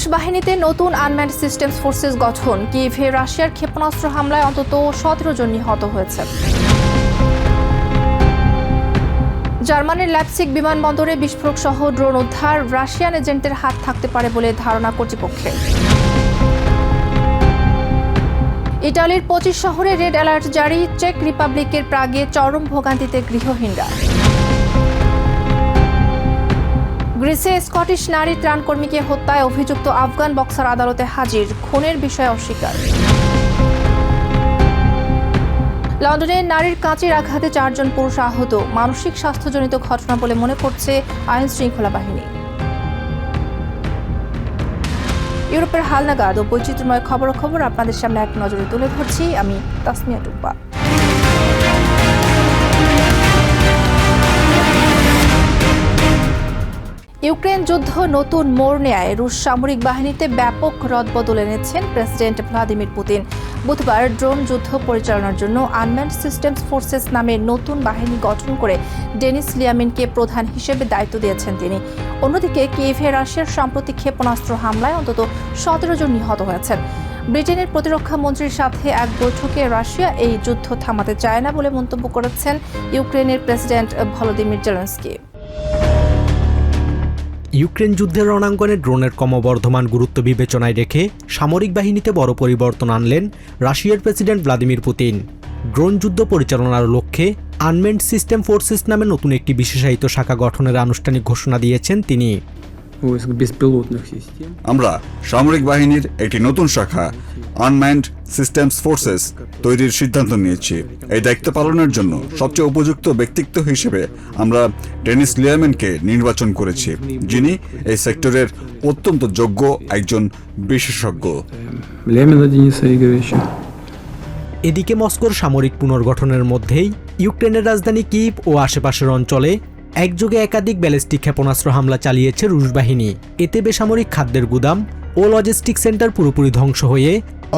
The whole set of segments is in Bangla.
রুশ বাহিনীতে নতুন আনম্যান্ড সিস্টেমস ফোর্সেস গঠন। কিয়েভে রাশিয়ার ক্ষেপণাস্ত্র হামলায় অন্তত 17 জন নিহত হয়েছে। জার্মানির ল্যাপসিক বিমানবন্দরে বিস্ফোরক সহ ড্রোন উদ্ধার। রাশিয়ান এজেন্টের হাত থাকতে পারে বলে ধারণা কর্তৃপক্ষের। ইটালির 25 শহরে রেড অ্যালার্ট জারি। চেক রিপাবলিকের প্রাগে চরম ভোগান্তিতে গৃহহীনরা। গ্রিসে স্কটিশ নারী ত্রাণকর্মীকে হত্যায় অভিযুক্ত আফগান বক্সার আদালতে হাজির। খুনের বিষয়ে অস্বীকার। লন্ডনে নারীর কাঁচের আঘাতে 4 জন পুরুষ আহত। মানসিক স্বাস্থ্যজনিত ঘটনা বলে মনে করছে আইন শৃঙ্খলা বাহিনী। ইউরোপের হালনাগাদ ও বৈচিত্র্যময় খবর আপনাদের সামনে এক নজরে তুলে ধরছি আমি তাসমিয়া টুম্পা। ইউক্রেন যুদ্ধ নতুন মোড় নেয়। রুশ সামরিক বাহিনীতে ব্যাপক রদবদল এনেছেন প্রেসিডেন্ট ভ্লাদিমির পুতিন। বুধবার ড্রোন যুদ্ধ পরিচালনার জন্য আনম্যান্ড সিস্টেমস ফোর্সেস নামে নতুন বাহিনী গঠন করে ডেনিস লিয়ামিনকে প্রধান হিসেবে দায়িত্ব দিয়েছেন তিনি। অন্যদিকে কিয়েভে রাশিয়ার সাম্প্রতিক ক্ষেপণাস্ত্র হামলায় অন্তত 17 জন নিহত হয়েছেন। ব্রিটেনের প্রতিরক্ষা মন্ত্রীর সাথে এক বৈঠকে রাশিয়া এই যুদ্ধ থামাতে চায় না বলে মন্তব্য করেছেন ইউক্রেনের প্রেসিডেন্ট ভলোদিমির জেলেনস্কি। ইউক্রেন যুদ্ধের রণাঙ্গনে ড্রোনের ক্রমবর্ধমান গুরুত্ব বিবেচনায় রেখে সামরিক বাহিনীতে বড় পরিবর্তন আনলেন রাশিয়ার প্রেসিডেন্ট ভ্লাদিমির পুতিন। ড্রোন যুদ্ধ পরিচালনার লক্ষ্যে আনম্যান্ড সিস্টেম ফোর্সেস নামে নতুন একটি বিশেষায়িত শাখা গঠনের আনুষ্ঠানিক ঘোষণা দিয়েছেন তিনি। আমরা সামরিক বাহিনীর একটি নতুন শাখা আনম্যান্ড সিস্টেমস ফোর্সেস তৈরির সিদ্ধান্ত নিয়েছি। এই দায়িত্ব পালনের জন্য সবচেয়ে উপযুক্ত ব্যক্তিত্ব হিসেবে আমরা ডেনিস লিয়ামিনকে নির্বাচন করেছি, যিনি এই সেক্টরের অত্যন্ত যোগ্য একজন বিশেষজ্ঞ। এদিকে মস্কোর সামরিক পুনর্গঠনের মধ্যেই ইউক্রেনের রাজধানী কিয়েভ ও আশেপাশের অঞ্চলে একযোগে একাধিক ব্যালিস্টিক ক্ষেপণাস্ত্র হামলা চালিয়েছে রুশ বাহিনী। এতে বেসামরিক খাদ্যের গুদাম ও লজিস্টিক সেন্টার পুরোপুরি ধ্বংস হয়ে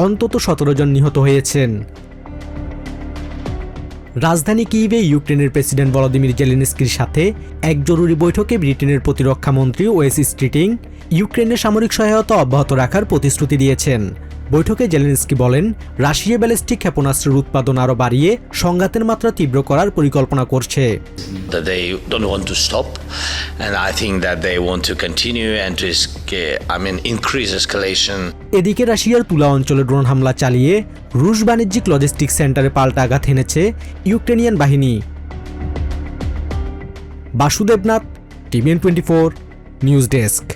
অন্তত 17 জন নিহত হয়েছেন। রাজধানী কিয়েভে ইউক্রেনের প্রেসিডেন্ট ভলোদিমির জেলেনস্কির সাথে এক জরুরি বৈঠকে ব্রিটেনের প্রতিরক্ষা মন্ত্রী ওয়েস স্ট্রিটিং ইউক্রেনের সামরিক সহায়তা অব্যাহত রাখার প্রতিশ্রুতি দিয়েছেন। বৈঠকে জেলেনস্কি বলেন, রাশিয়া ব্যালিস্টিক ক্ষেপণাস্ত্রের উৎপাদন আরও বাড়িয়ে সংঘাতের মাত্রা তীব্র করার পরিকল্পনা করছে। এদিকে রাশিয়ার তুলা অঞ্চলে ড্রোন হামলা চালিয়ে রুশ বাণিজ্যিক লজিস্টিক সেন্টারে পাল্টা আঘাত হেনেছে ইউক্রেনিয়ান বাহিনী। Basudebnath, TVN 24 news desk.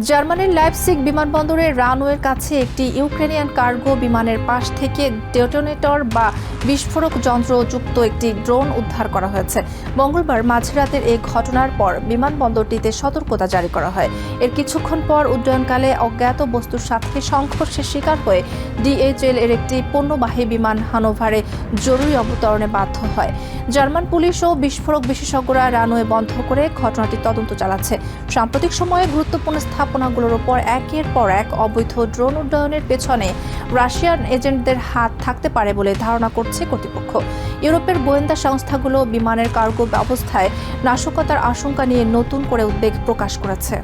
জার্মানির লাইপসিগ বিমানবন্দরের রানওয়ের কাছে একটি ইউক্রেনিয়ান কার্গো বিমানের পাশ থেকে ডেটোনেটর বা বিস্ফোরক যন্ত্রযুক্ত একটি ড্রোন উদ্ধার করা হয়েছে। মঙ্গলবার মাঝরাতের এই ঘটনার পর বিমানবন্দরটিতে সতর্কতা জারি করা হয়। এর কিছুক্ষণ পর উড্ডয়নকালে অজ্ঞাত বস্তুর সাথে সংঘর্ষের শিকার হয়ে ডিএইচএল এর একটি পণ্যবাহী বিমান হানোভারে জরুরি অবতরণে বাধ্য হয়। জার্মান পুলিশ ও বিস্ফোরক বিশেষজ্ঞরা রানওয়ে বন্ধ করে ঘটনাটির তদন্ত চালাচ্ছে। সাম্প্রতিক সময়ে গুরুত্বপূর্ণ স্থাপনাগুলোর ওপর একের পর এক অবৈধ ড্রোন উড্ডয়নের পেছনে রাশিয়ান এজেন্টদের হাত থাকতে পারে বলে ধারণা করছে কর্তৃপক্ষ। ইউরোপের গোয়েন্দা সংস্থাগুলো বিমানের কার্গো ব্যবস্থায় নাশকতার আশঙ্কা নিয়ে নতুন করে উদ্বেগ প্রকাশ করেছে।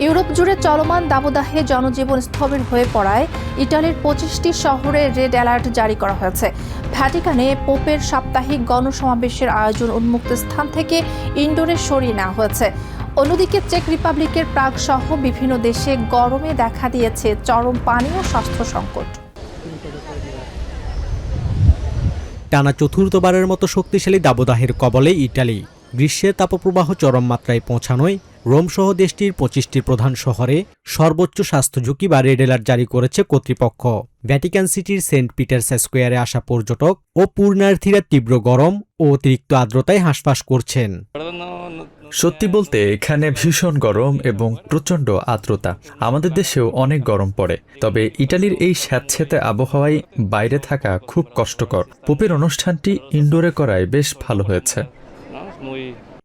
ইউরোপ জুড়ে চলমান দাবদাহে জনজীবন স্থবির হয়ে পড়ায় ইটালির 25টি শহরে রেড অ্যালার্ট জারি করা হয়েছে। ভ্যাটিকানে পোপের সাপ্তাহিক গণসমাবেশের আয়োজন উন্মুক্ত স্থান থেকে ইনডোরে সরিয়ে নেওয়া হয়েছে। অন্যদিকে চেক রিপাবলিকের প্রাগ সহ বিভিন্ন দেশে গরমে দেখা দিয়েছে চরম পানি ও স্বাস্থ্য সংকট। টানা চতুর্থবারের মতো শক্তিশালী দাবদাহের কবলে ইটালি। গ্রীষ্মের তাপপ্রবাহ চরম মাত্রায় পৌঁছানোয় রোমসহ দেশটির 25টি প্রধান শহরে সর্বোচ্চ স্বাস্থ্য ঝুঁকি বা রেড অ্যালার্ট জারি করেছে কর্তৃপক্ষ। ভ্যাটিকান সিটির সেন্ট পিটার্স স্কোয়ারে আসা পর্যটক ও পুণ্যার্থীরা তীব্র গরম ও অতিরিক্ত আর্দ্রতায় হাঁসফাঁস করছেন। সত্যি বলতে এখানে ভীষণ গরম এবং প্রচণ্ড আর্দ্রতা। আমাদের দেশেও অনেক গরম পড়ে, তবে ইটালির এই স্যাঁতসেঁতে আবহাওয়ায় বাইরে থাকা খুব কষ্টকর। পোপের অনুষ্ঠানটি ইনডোরে করায় বেশ ভালো হয়েছে।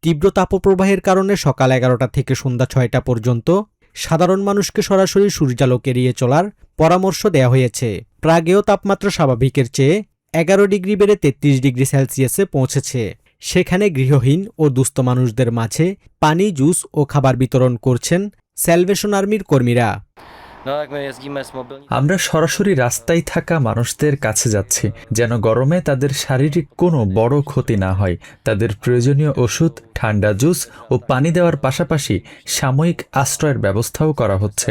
তীব্র তাপপ্রবাহের কারণে সকাল 11টা থেকে সন্ধ্যা 6টা পর্যন্ত সাধারণ মানুষকে সরাসরি সূর্যালোক এড়িয়ে চলার পরামর্শ দেওয়া হয়েছে। প্রাগেও তাপমাত্রা স্বাভাবিকের চেয়ে 11 ডিগ্রি বেড়ে 33 ডিগ্রি সেলসিয়াসে পৌঁছেছে। সেখানে গৃহহীন ও দুস্থ মানুষদের মাঝে পানি, জুস ও খাবার বিতরণ করছেন স্যালভেশন আর্মির কর্মীরা। আমরা সরাসরি রাস্তায় থাকা মানুষদের কাছে যাচ্ছি, যেন গরমে তাদের শারীরিক কোনো বড় ক্ষতি না হয়। তাদের প্রয়োজনীয় ওষুধ, ঠান্ডা জুস ও পানি দেওয়ার পাশাপাশি সাময়িক আশ্রয়ের ব্যবস্থাও করা হচ্ছে।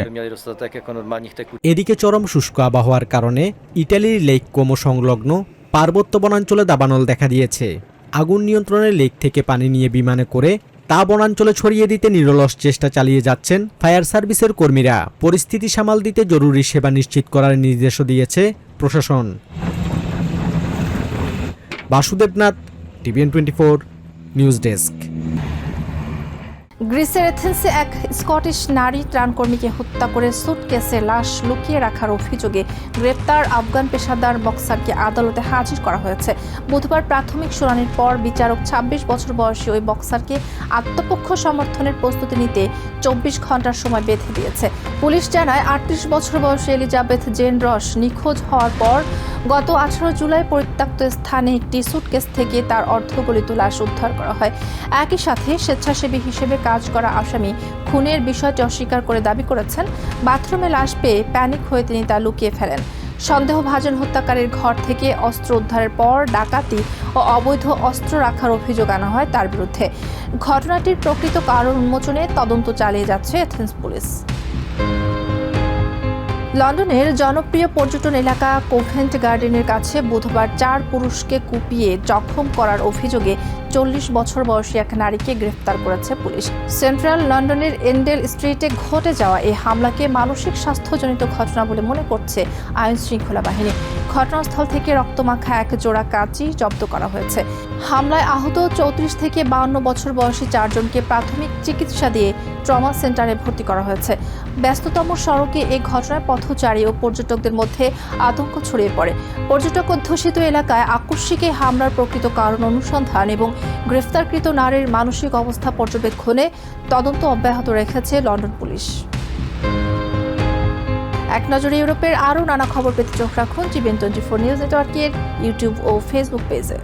এদিকে চরম শুষ্ক আবহাওয়ার কারণে ইটালির লেক কোমো সংলগ্ন পার্বত্য বনাঞ্চলে দাবানল দেখা দিয়েছে। আগুন নিয়ন্ত্রণের লেক থেকে পানি নিয়ে বিমানে করে তা বনাঞ্চলে ছড়িয়ে দিতে নিরলস চেষ্টা চালিয়ে যাচ্ছেন ফায়ার সার্ভিসের কর্মীরা। পরিস্থিতি সামাল দিতে জরুরি সেবা নিশ্চিত করার নির্দেশও দিয়েছে প্রশাসন। Basudebnath, TVN 24 news desk. গ্রিসের এথেন্সে এক স্কটিশ নারী ত্রাণকর্মীকে হত্যা করে সুটকেসে লাশ লুকিয়ে রাখার অভিযোগে গ্রেপ্তার আফগান পেশাদার বক্সারকে আদালতে হাজির করা হয়েছে। বুধবার প্রাথমিক শুনানির পর বিচারক ২৬ বছর বয়সী ওই বক্সারকে আত্মপক্ষ সমর্থনের প্রস্তুতি নিতে ২৪ ঘন্টার সময় বেঁধে দিয়েছে। পুলিশ জানায় ৩৮ বছর বয়সী এলিজাবেথ জেন রস নিখোঁজ হওয়ার পর গত ১৮ জুলাই পরিত্যক্ত স্থানে একটি সুটকেস থেকে তার অর্ধগলিত লাশ উদ্ধার করা হয়। একই সাথে স্বেচ্ছাসেবী হিসেবে কাজ করা আসামি খুনের বিষয়টি অস্বীকার করে দাবি করেছেন বাথরুমে লাশ পেয়ে প্যানিক হয়ে তিনি তা লুকিয়ে ফেলেন। সন্দেহভাজন হত্যাকারীর ঘর থেকে অস্ত্র উদ্ধারের পর ডাকাতি ও অবৈধ অস্ত্র রাখার অভিযোগ আনা হয় তার বিরুদ্ধে। ঘটনাটির প্রকৃত কারণ উন্মোচনে তদন্ত চালিয়ে যাচ্ছে এথেন্স পুলিশ। লন্ডনের জনপ্রিয় পর্যটন এলাকা কোভেন্ট গার্ডেনের কাছে বুধবার ৪ পুরুষকে কুপিয়ে জখম করার অভিযোগে ৪০ বছর বয়সী এক নারীকে গ্রেফতার করেছে পুলিশ। সেন্ট্রাল লন্ডনের এন্ডেল স্ট্রিটে ঘটে যাওয়া এই হামলাকে মানসিক স্বাস্থ্যজনিত ঘটনা বলে মনে করছে আইন শৃঙ্খলা বাহিনী। ঘটনাস্থল থেকে রক্তমাখা এক জোড়া কাঁচি জব্দ করা হয়েছে। হামলায় আহত ৩৪ থেকে ৫২ বছর বয়সী ৪ জনকে প্রাথমিক চিকিৎসা দিয়ে ট্রমা সেন্টারে ভর্তি করা হয়েছে। ব্যস্ততম সড়কে এই ঘটনায় পথচারী ও পর্যটকদের মধ্যে আতঙ্ক ছড়িয়ে পড়ে। পর্যটক অধ্যুষিত এলাকায় আকস্মিক এই হামলার প্রকৃত কারণ অনুসন্ধান এবং গ্রেফতারকৃত নারীর মানসিক অবস্থা পর্যবেক্ষণে তদন্ত অব্যাহত রেখেছে লন্ডন পুলিশ। এক নজরে ইউরোপের আরও নানা খবর পেতে চোখ রাখুন টিভিএন 24 নিউজ নেটওয়ার্কের ইউটিউব ও ফেসবুক পেজে।